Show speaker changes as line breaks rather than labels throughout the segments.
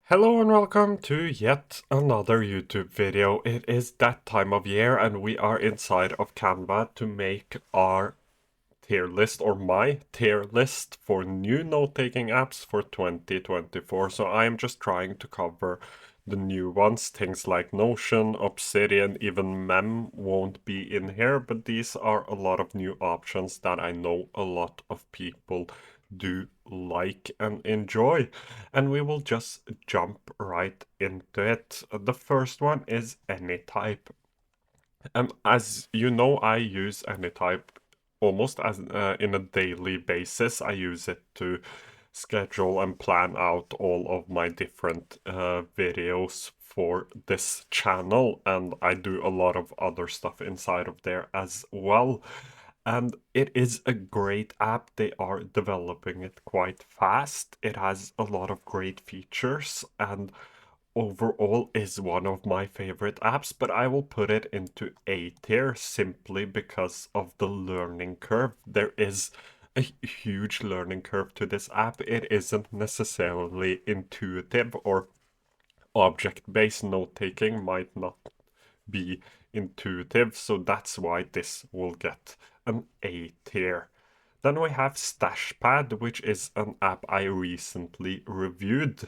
Hello and welcome to yet another YouTube video. It is that time of year and we are inside of Canva to make our tier list or my tier list for new note-taking apps for 2024. So I am just trying to cover the new ones, things like Notion, Obsidian, even Mem won't be in here, but these are a lot of new options that I know a lot of people do like and enjoy. And we will just jump right into it. The first one is AnyType. As you know, I use AnyType almost as in a daily basis. I use it to schedule and plan out all of my different videos for this channel, and I do a lot of other stuff inside of there as well. And it is a great app. They are developing it quite fast. It has a lot of great features and overall is one of my favorite apps, but I will put it into A tier simply because of the learning curve. There is a huge learning curve to this app. It isn't necessarily intuitive, or object-based note-taking might not be intuitive, so that's why this will get an A tier. Then we have Stashpad, which is an app I recently reviewed.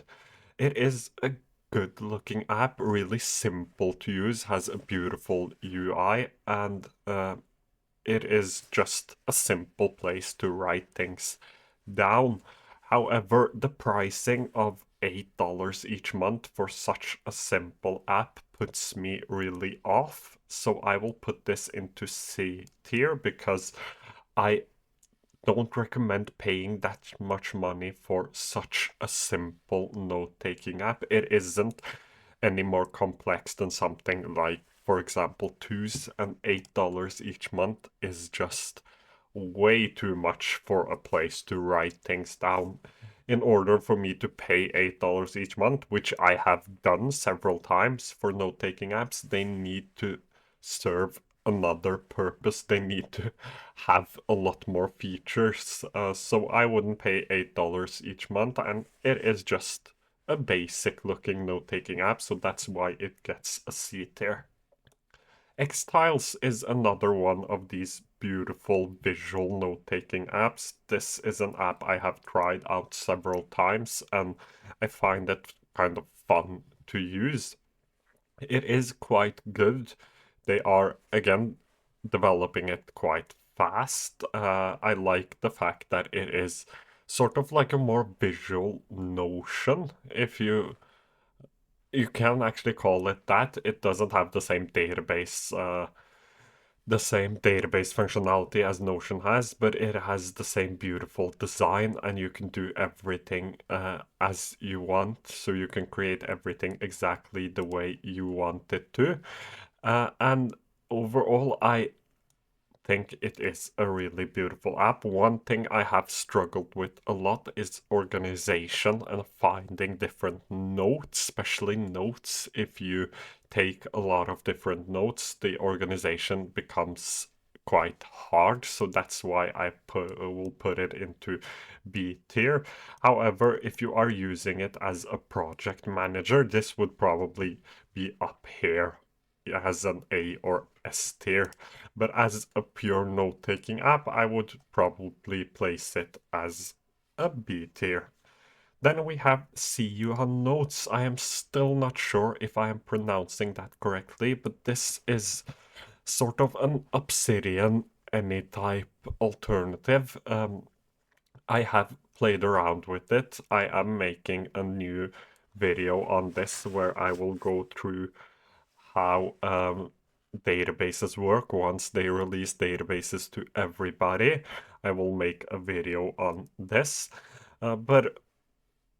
It is a good looking app, really simple to use, has a beautiful UI, and it is just a simple place to write things down. However, the pricing of $8 each month for such a simple app puts me really off. So I will put this into C tier because I don't recommend paying that much money for such a simple note-taking app. It isn't any more complex than something like, for example, Twos, and $8 each month is just way too much for a place to write things down. In order for me to pay $8 each month, which I have done several times for note-taking apps, they need to serve another purpose. They need to have a lot more features. So I wouldn't pay $8 each month, and it is just a basic looking note-taking app, so that's why it gets a C tier. Xtiles is another one of these beautiful visual note-taking apps. This is an app I have tried out several times, and I find it kind of fun to use. It is quite good. They are, again, developing it quite fast. I like the fact that it is sort of like a more visual Notion, if you can actually call it that. It doesn't have the same database functionality as Notion has, but it has the same beautiful design, and you can do everything as you want. So you can create everything exactly the way you want it to. And overall, I think it is a really beautiful app. One thing I have struggled with a lot is organization and finding different notes, especially notes. If you take a lot of different notes, the organization becomes quite hard, so that's why I will put it into B tier. However, if you are using it as a project manager, this would probably be up here as an A or S tier. But as a pure note-taking app, I would probably place it as a B tier. Then we have See You on Notes. I am still not sure if I am pronouncing that correctly, but this is sort of an Obsidian AnyType alternative. I have played around with it. I am making a new video on this where I will go through how databases work once they release databases to everybody. I will make a video on this. But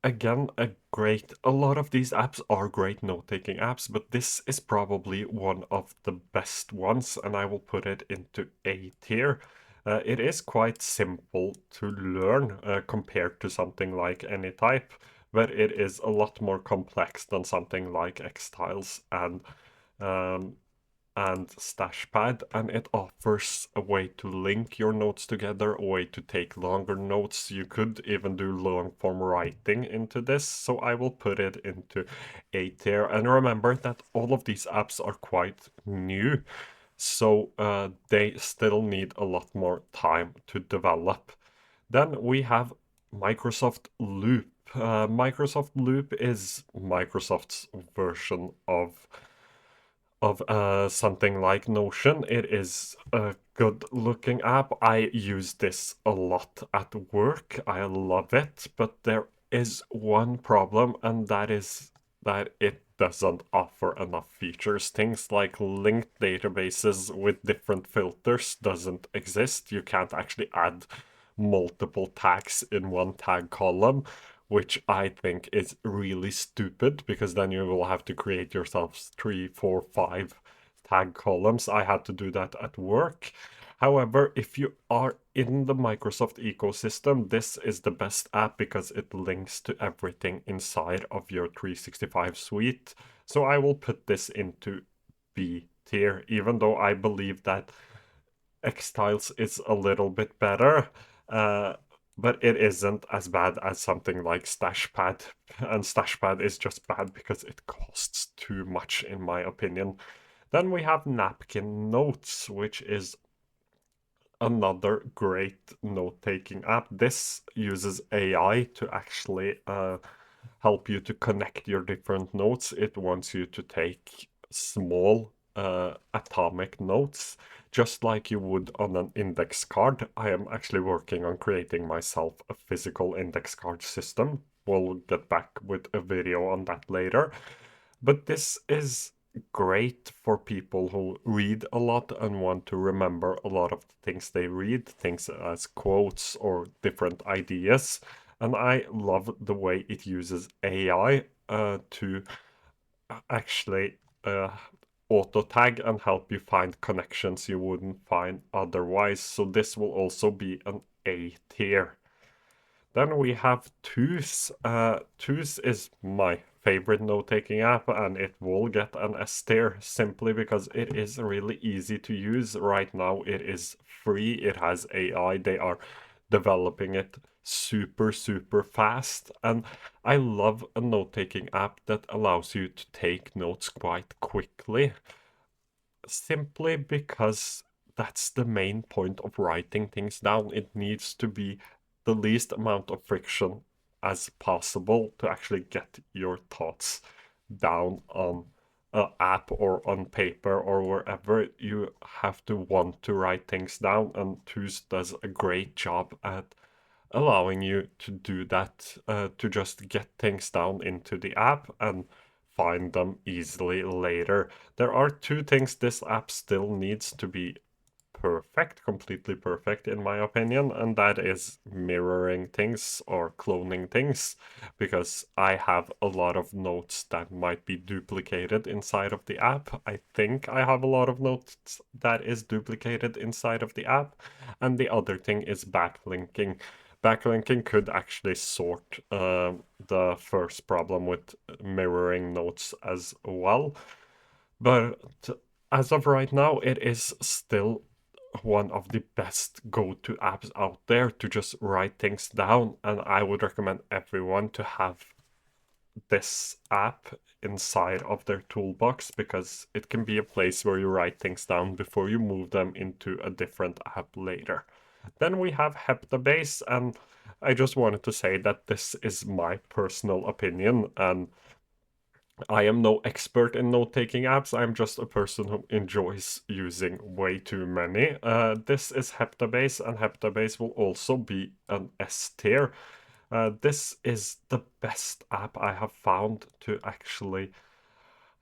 again, a lot of these apps are great note-taking apps, but this is probably one of the best ones, and I will put it into A tier. It is quite simple to learn compared to something like AnyType, but it is a lot more complex than something like Xtiles, and um, and Stashpad, and it offers a way to link your notes together, a way to take longer notes. You could even do long form writing into this, so I will put it into A tier. And remember that all of these apps are quite new, so they still need a lot more time to develop. Then we have Microsoft Loop. Microsoft Loop is Microsoft's version of something like Notion. It is a good looking app. I use this a lot at work. I love it, but there is one problem, and that is that it doesn't offer enough features. Things like linked databases with different filters doesn't exist. You can't actually add multiple tags in one tag column, which I think is really stupid, because then you will have to create yourselves 3, 4, 5 tag columns. I had to do that at work. However, if you are in the Microsoft ecosystem, this is the best app because it links to everything inside of your 365 suite. So I will put this into B tier, even though I believe that X-Tiles is a little bit better. Uh, but it isn't as bad as something like Stashpad. And Stashpad is just bad because it costs too much, in my opinion. Then we have Napkin Notes, which is another great note-taking app. This uses AI to actually help you to connect your different notes. It wants you to take small atomic notes, just like you would on an index card. I am actually working on creating myself a physical index card system. We'll get back with a video on that later. But this is great for people who read a lot and want to remember a lot of the things they read, things as quotes or different ideas. And I love the way it uses AI to actually auto tag and help you find connections you wouldn't find otherwise. So this will also be an A tier. Then we have Tooth. Tooth is my favorite note-taking app, and it will get an S tier simply because it is really easy to use. Right now, it is free. It has AI. They are developing it super, super fast. And I love a note-taking app that allows you to take notes quite quickly, simply because that's the main point of writing things down. It needs to be the least amount of friction as possible to actually get your thoughts down on an app or on paper or wherever. You have to want to write things down, and Tooth does a great job at allowing you to do that, to just get things down into the app and find them easily later. There are two things this app still needs to be perfect, completely perfect in my opinion, and that is mirroring things or cloning things, because I have a lot of notes that might be duplicated inside of the app. I think I have a lot of notes that is duplicated inside of the app. And the other thing is backlinking. Backlinking could actually sort the first problem with mirroring notes as well. But as of right now, it is still one of the best go-to apps out there to just write things down. And I would recommend everyone to have this app inside of their toolbox, because it can be a place where you write things down before you move them into a different app later. Then we have Heptabase, and I just wanted to say that this is my personal opinion, and I am no expert in note-taking apps. I'm just a person who enjoys using way too many. This is Heptabase, and Heptabase will also be an S tier. This is the best app I have found to actually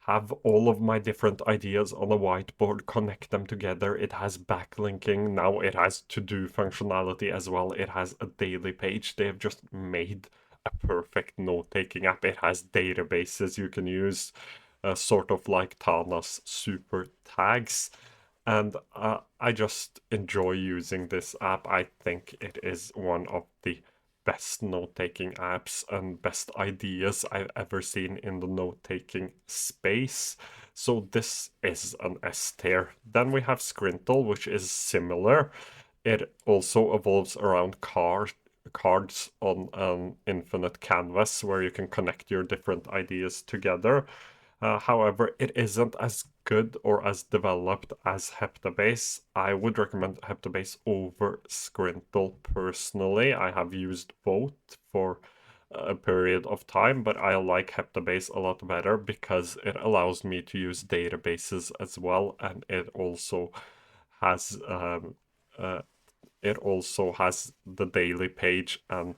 have all of my different ideas on a whiteboard, connect them together. It has backlinking. Now it has to-do functionality as well. It has a daily page. They have just made a perfect note-taking app. It has databases you can use, sort of like Tana's super tags. And I just enjoy using this app. I think it is one of the best note-taking apps and best ideas I've ever seen in the note-taking space. So this is an S tier. Then we have Scrintl, which is similar. It also evolves around cards on an infinite canvas where you can connect your different ideas together. However, it isn't as good or as developed as Heptabase. I would recommend Heptabase over Scrintl personally. I have used both for a period of time, but I like Heptabase a lot better because it allows me to use databases as well, and has um, uh, it also has the daily page and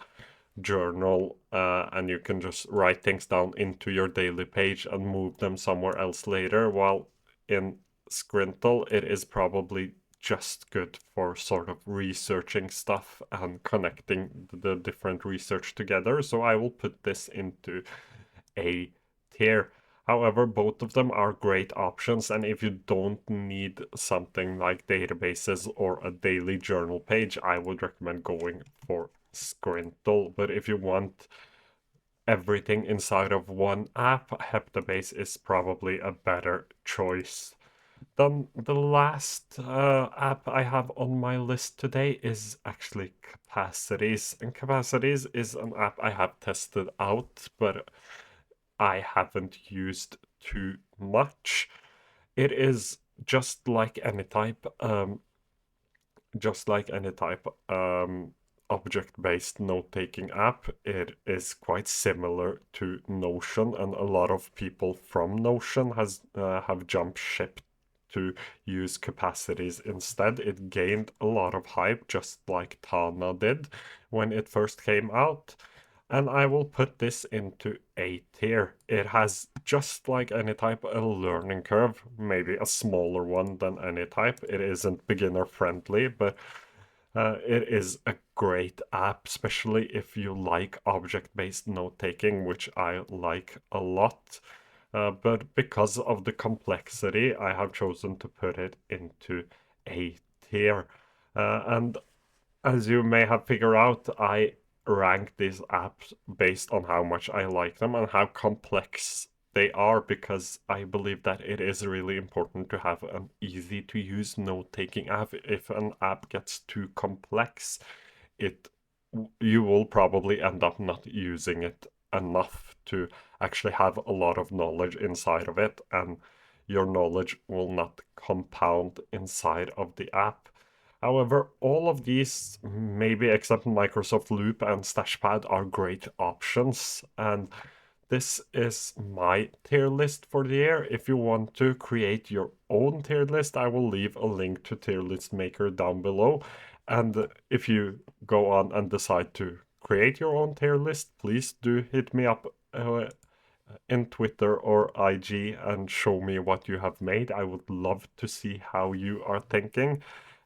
journal, and you can just write things down into your daily page and move them somewhere else later, while in Scrintl it is probably just good for sort of researching stuff and connecting the different research together. So I will put this into A tier. However, both of them are great options, and if you don't need something like databases or a daily journal page, I would recommend going for Scrintl. But if you want everything inside of one app, Heptabase is probably a better choice. Then the last app I have on my list today is actually Capacities. And Capacities is an app I have tested out, but I haven't used too much. It is just like any type, object-based note-taking app. It is quite similar to Notion, and a lot of people from Notion have jumped ship to use Capacities instead. It gained a lot of hype, just like Tana did when it first came out. And I will put this into A tier. It has, just like any type, a learning curve, maybe a smaller one than any type. It isn't beginner friendly, but it is a great app, especially if you like object-based note-taking, which I like a lot. But because of the complexity, I have chosen to put it into A tier. And as you may have figured out, I rank these apps based on how much I like them and how complex they are, because I believe that it is really important to have an easy to use note-taking app. If an app gets too complex, it you will probably end up not using it enough to actually have a lot of knowledge inside of it, and your knowledge will not compound inside of the app. However, all of these, maybe except Microsoft Loop and Stashpad, are great options, and this is my tier list for the year. If you want to create your own tier list, I will leave a link to Tier List Maker down below. And if you go on and decide to create your own tier list, please do hit me up in Twitter or IG and show me what you have made. I would love to see how you are thinking.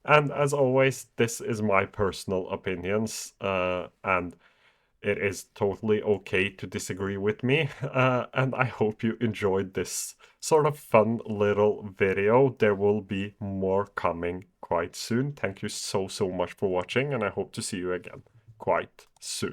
And as always, this is my personal opinions, and it is totally okay to disagree with me. And I hope you enjoyed this sort of fun little video. There will be more coming quite soon. Thank you so much for watching, and I hope to see you again quite soon.